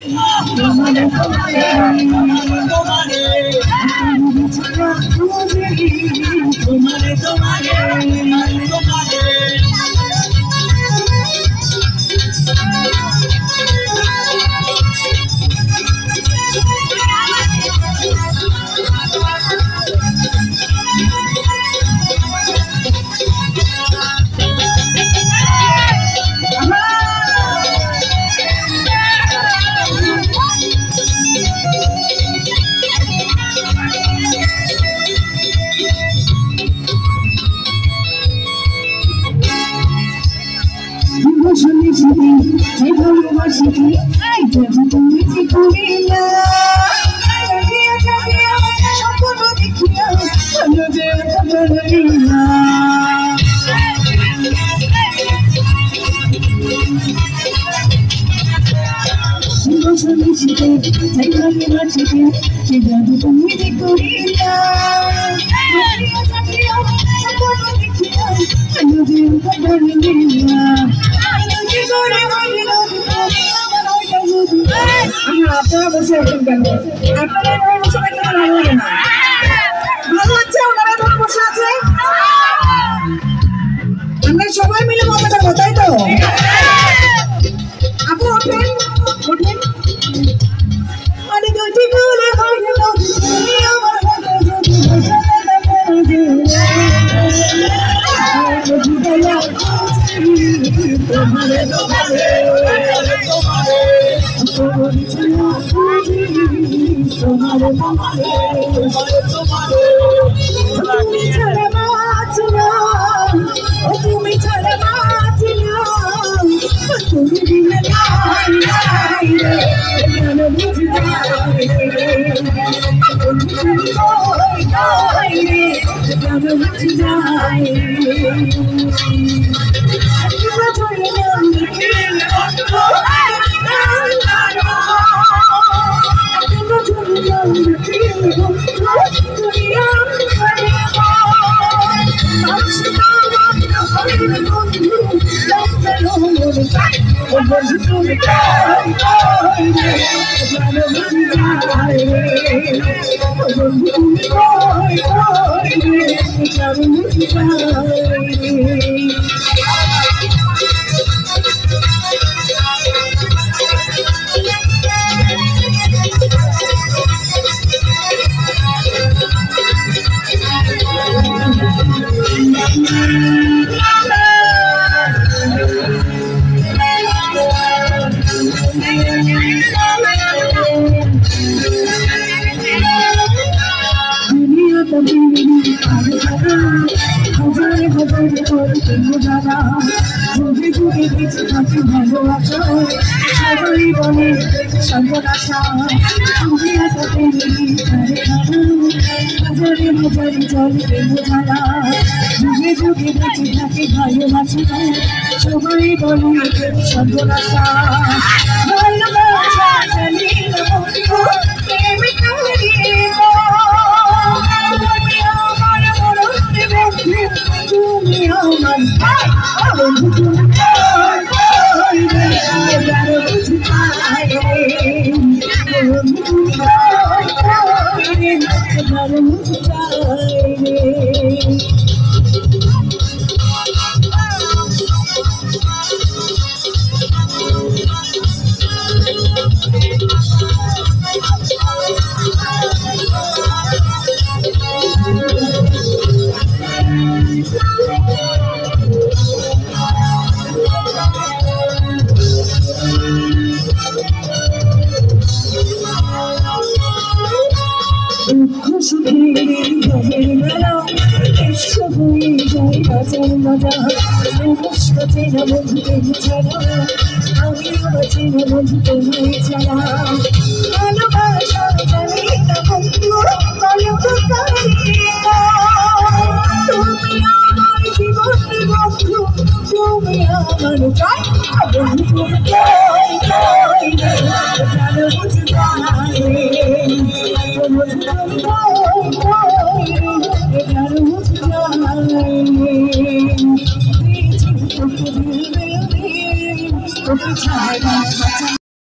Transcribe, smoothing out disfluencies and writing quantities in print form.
তোমারে তোমারে তোমারে তোমারে তোমারে শুনি শুনি যে ভালোবাসি তুমি যে করিলা সম্পূর্ণ দেখিয়া ভালো যে করিলা শুনি শুনি যে ভালোবাসি যে জাদু তুমি যে করিলা সম্পূর্ণ দেখিয়া ভালো যে করিলা আপনারা বসে আছেন কেন? আপনারা বসে থাকতে ভালো লাগে না? ভালো হচ্ছে ওনারা যখন বসে আছে আমরা সবাই মিলে মজা করবো, তাই তো? আপু ওঠেন ওঠেন। Come on,